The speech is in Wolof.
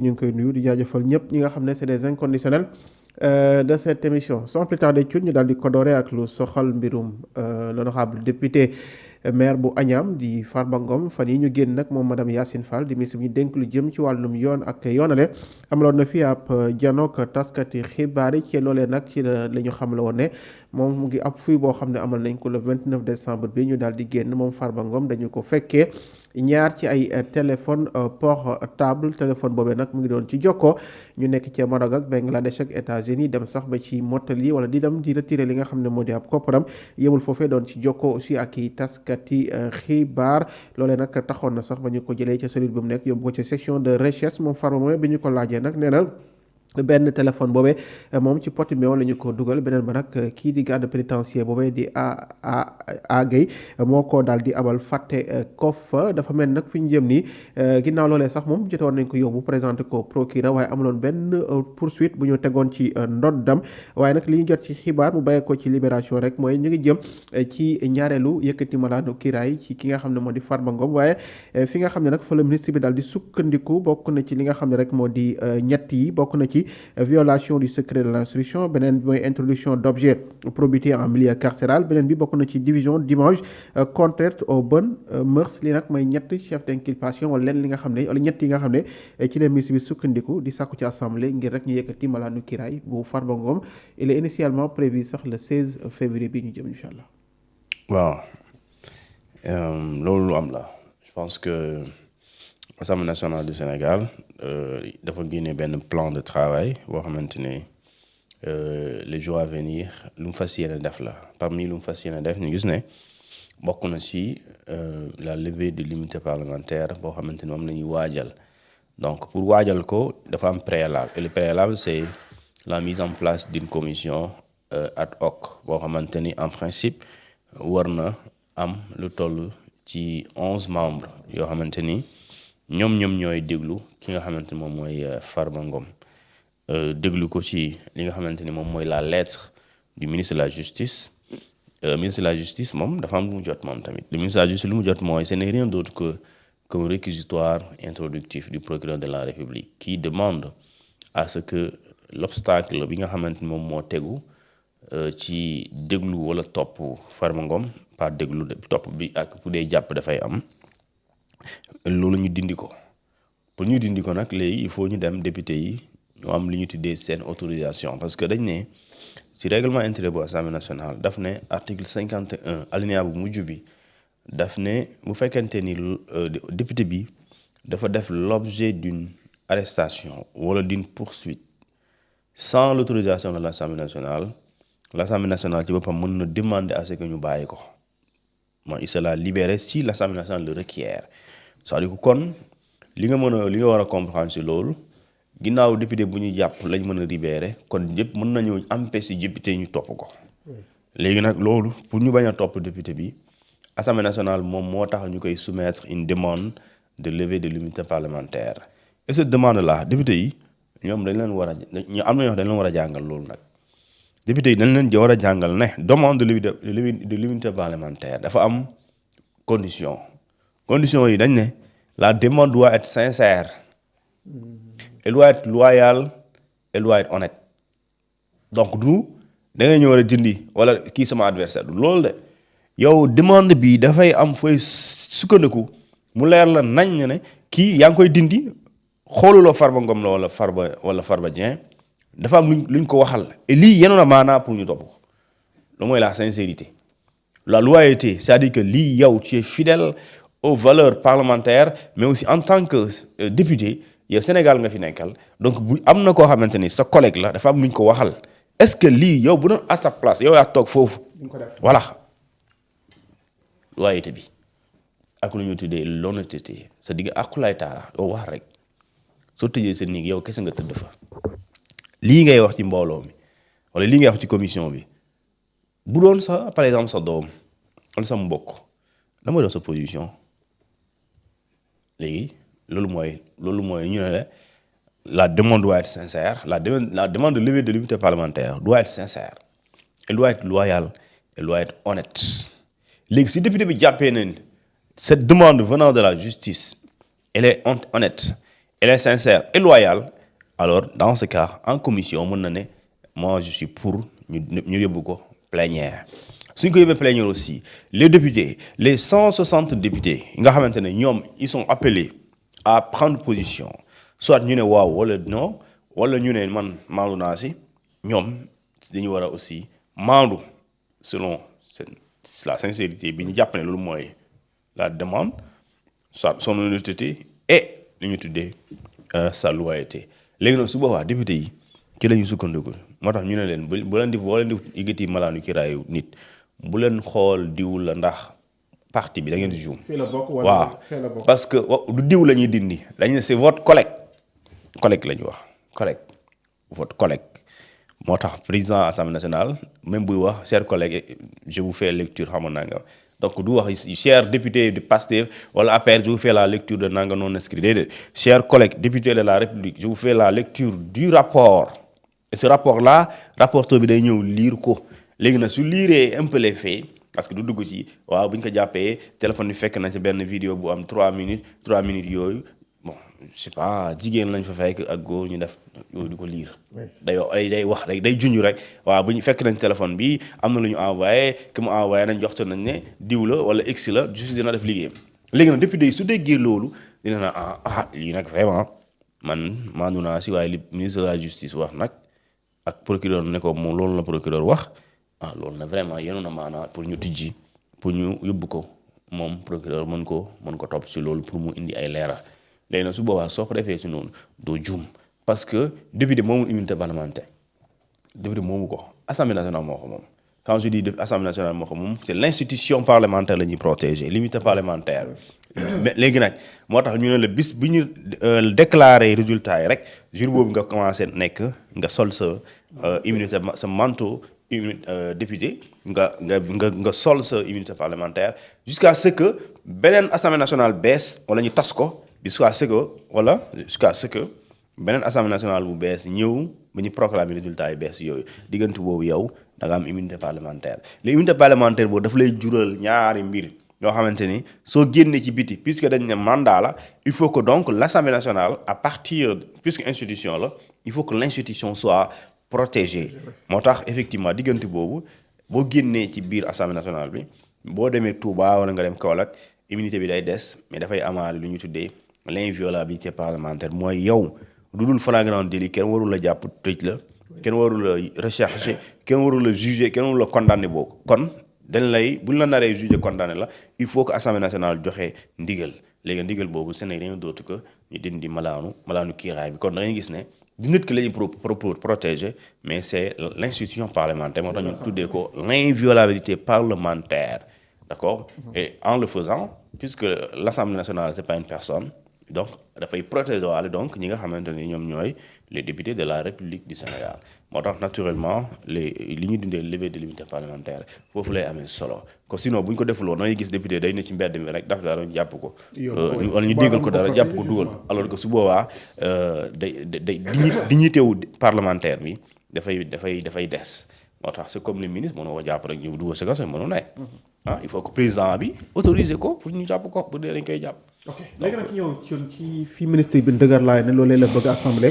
ñu ngi koy nuyu di jaajëfal ñëpp ñi nga xam ne c'est des inconditionnels de cette émission sans plus tarder ñu daal di ko doore ak lu soxal mbirum l'honorable député maire bu Agnam di Farba Ngom fan yi ñu génn nag moom madame Yacine Fall di ministre bi ñu dénk lu jëm ci wàllum yoon ak yoonale amaloon na fi ab janook taskati xibaar yi ci loolee nag ci la ñu xam la woon ne moom mu ngi ab fuy boo xam ne amal nañ ko le 29 décembre bi ñu daal di génn moom Farba Ngom dañu ko fekkee ñaar ci ay téléphone portable téléphone boobee nag mu ngi doon ci jokkoo ñu nekk ci Maroc ak Bangladesh ak États-Unis dem sax ba ci mottali wala di dem di retirer li nga xam ne moo di ab kopparam yemul foofee doon ci jokkoo aussi ak i taskati xibaar loolee nag taxoon na sax ba ñu ko jëlee ca cellule bi mu nekk yóbbu ko ci section de recherche moom Farba mooy bi ñu ko laajee nag nee na benn téléphone boobee moom ci poti meew la ñu ko dugal beneen ba nag kii di garde pénitentiaire boobee di a Guèye moo ko daal di abal fàtte kofa dafa mel nag fi ñu jëm nii ginnaaw loolee sax moom jotoon nañ ko yóbbu présenté ko procureur waaye amuloon benn poursuite bu ñu tegoon ci ndoddam waaye nag li ñu jot ci xibaar mu bàyyee ko ci libération rek mooy ñu ngi jëm ci ñaareelu yëkkati malaanu kiraay ci ki nga xam ne moo di Farba Ngom waaye fi nga xam ne nag fa la ministre bi daal di sukkandiku bokk na ci li nga xam ne rek moo di ñett yi bokk na ci violation du secret de l'instruction beneen bi mooy introduction d'objets prohibités en milieu carcéral beneen bi bokk na ci division d'images contraires aux bonnes mœurs li nag mooy ñett chef d'inculpation wala leen li nga xam ne wala ñett yi nga xam ne ci la ministre bi sukkandiku di sàkku ci assemblée ngir rek ñu yëkkati malaanu kiraay bu Farba Ngom il est initialement prévu sax le 16 février bi ñu jëm incha allah. waaw loolu lu am la je pense que Assemblée nationale du Sénégal dafa génne benn plan de travail boo xamante ne les jours à venir lu mu fas yéene def la parmi lu mu fas yéene def ñu gis ne bokk na ci la levée de l'immunité parlementaire boo xamante ne moom la ñuy waajal donc pour waajal ko dafa am préalable et le préalable c'est la mise en place d'une commission ad hoc boo xamante ni en principe war na am lu toll ci 11 membres yoo xamante ni ñoom ñooy déglu ki nga xamante ni moom mooy Farba Ngom déglu ko ci li nga xamante ni moom mooy la lettre du ministre de la justice ministre de la justice moom dafa am lu mu jot moom tamit le ministre de la justice lu mu jot mooy ce n'est rien d'autre que comme réquisitoire introductif du procureur de la République qui demande à ce que l'obstacle bi nga xamante ni moom moo tegu ci déglu wala topp Farba Ngom pas déglu topp bi ak bu dee jàpp dafay am loolu ñu dindi ko pour ñu dindi ko nag léegi il faut ñu dem député yi ñu am li ñu tuddee seen autorisation parce que dañ ne ci règlement intérieur bu Assemblée nationale daf ne article 51 alinéa bu mujj bi daf ne bu fekkente ni député bi dafa def l'objet d'une arrestation wala d'une poursuite sans l'autorisation de l'Assemblée nationale ci boppam mën na demander à ce que ñu bàyyi ko mooy il sera libéré si l'Assemblée nationale le requiert c'est-à-dire que kon li nga war a comprendre ci loolu ginnaaw député bu ñu jàpp lañ mën a libéré kon yëpp mën nañu empêcher député ñu topp ko léegi nag loolu pour ñu bañ a topp député bi Assemblée nationale moom moo tax ñu koy soumettre une demande de levée de l'immunité parlementaire et cette demande là député yi ñoom dañ leen war a ñu am na ñoo xam dañ leen war a jàngal loolu nag député yi dañ leen war a jàngal ne demande de l'immunité parlementaire dafa am condition yi dañ ne la demande doit être sincère elle doit être loyale elle doit être honnête donc du da ngay ñëw war a dindi wala kii sama adversaire du loolu de yow demande bi dafay am fooy sukkandiku mu leer la nañ ne kii yaa ngi koy dindi xooluloo Farba Ngom la wala Farba Dieng dafa am luñ ko waxal et lii yenoon na maanaa pour ñu topp ko lu mooy la sincérité la loyauté c'est-à-dire que lii yow tu es fidèle aux valeurs parlementaires mais aussi en tant que député yow Sénégal nga fi nekkal donc bu am na koo xamante ni sa collègue la dafa am luñ ko waxal est-ce que lii yow bu doon à sa place yow yaa toog foofu voilà loyauté bi ak lu ñu tuddee l'honnêteté sa digg akulaay taala yow wax rek soo tëjee sa néeg yow kese nga tëdd fa lii ngay wax ci mbooloo mi wala lii ngay wax ci commission bi bu doon sa par exemple sa doom wala sa mbokk la mooy doon sa position léegi loolu mooy ñu ne la demande doit être sincère la demande de levée de l'immunité parlementaire doit être sincère elle doit être loyale elle doit être honnête léegi si député bi jàppee nañ cette demande venant de la justice elle est honnête elle est sincère et loyale, alors dans ce cas en commission mën na ne moi je suis pour ñu yóbbu ko plénière. suñ ko yóbbee plénière aussi les députés les 160 députés yi nga xamante ne ñoom ils sont appelés à prendre position soit ñu ne waaw wala non wala ñu ne man maandu naa si ñoom dañu war a aussi maandu selon la sincérité bi ñu jàpp ne loolu mooy la demande soit son honnêteté et li ñu tuddee sa loyauté. léegi nag su boobaa député yi ci la ñu sukkandiku moo tax ñu ne leen boo leen di yëkkati malaanu kiraayu nit bu leen xool diw la ndax parti bi da ngeen di juum. waaw parce que du diw la ñuy dindi dañ ne c'est votre collègue la ñuy wax votre collègue moo tax président assemblée nationale même buy wax chers collègues je vous fais lecture xamoon naa nga donc du wax chers députés du PASTEF wala APR je vous fais la lecture de nanga non inscrit déedéet chers collègues députés de la République je vous fais la lecture du rapport et ce rapport là rapporteur bi day ñëw lire ko léegi nag su liiree un peu les faits parce que du dugg ci waaw bu ñu ko jàppee téléphone bi fekk na ci benn vidéo bu am 3 minutes yooyu bon je sais pas jigéen lañ fa fekk ak góor ñu def yooyu di ko lire. day wax rek day junj rek waaw bu ñu fekk nañ téléphone bi am na lu ñu envoyé que mu envoyé nañ jox nañ ne diw la wala x la juste dina def liggéeyam. léegi nag député yi su déggee loolu dina na lii nag vraiment man maandu naa si waaye li ministre de la justice wax nag ak procureur ne ko moom loolu la procureur wax. loolu na vraiment yenoon na maanaa pour ñu tijji pour ñu yóbbu ko moom procureur mën ko topp si loolu pour mu indi ay leeral léegi nag su boobaa soo ko defee si noonu doo juum parce que député moomu immunité parlementaire député moomu ko assemblée nationale moo ko moom quand je dis assemblée nationale moo ko moom c'est l'institution parlementaire la ñuy protéger l'immunité parlementaire mais léegi nag moo tax ñu ne la bis bi ñu déclarer résultat yi rek jour boobu nga commencé nekk nga sol sa immunité sa manteau député nga sol sa immunité parlementaire jusqu'à ce que beneen assemblée nationale bees wala ñu tas ko jusqu'à ce que beneen assemblée nationale bu bees ñëw ba ñu proclamer résultat yi bees yooyu diggante boobu yow da nga am immunité parlementaire l'immunité parlementaire boobu dafa lay jural ñaari mbir yoo xamante ni soo génnee ci biti puisque dañ ne mandat la il faut que donc l'assemblée nationale à partir puisque institution la il faut que l'institution soit protégé moo tax effectivement diggante boobu boo génnee ci biir assemblée nationale bi boo demee Touba wala nga dem Kaolack immunité bi day des mais dafay amaale lu ñu tuddee l'inviolabilité parlementaire mooy yow lu dul flagrant délit kenn warul la jàpp tëj la kenn warul la rechercher kenn warul la juger kenn warul la condamner boobu kon dañ lay buñ la naree juger condamner la il faut que assemblée nationale joxe ndigal léegi ndigal boobu ce n'est rien d'autre que ñu dindi malaanu kiiraay bi kon da ngay gis ne du nit ki la ñuy protéger mais c'est l'institution parlementaire moo tax ñu tuddee ko l'inviolabilité parlementaire d'accord et en le faisant puisque l'Assemblée nationale c'est pas une personne donc dafay protéger waale donc ñi nga xamante ni ñoom ñooy les députés de la République du Sénégal moo tax naturellement li ñu dundee levée de l'immunité parlementaire foofu lay amee solo ko sinon bu ñu ko defuloo da ngay gis député day ne ci mbedd mi rek daf dara ñu jàpp ko wala ñu déggal ko dara jàpp ko dugal alors que su boobaa day dignité wu parlementaire bi dafay des moo tax c'est comme le ministre mënoo ko jàpp rek ñu dugal sa kaso mënoo nekk il faut que président bi autoriser ko pour ñu jàpp ko bu dee dañ koy jàpp. ok léegi nag ñëw ci fi ministre bi dëgër laay ne loolee la bëgg assemblée.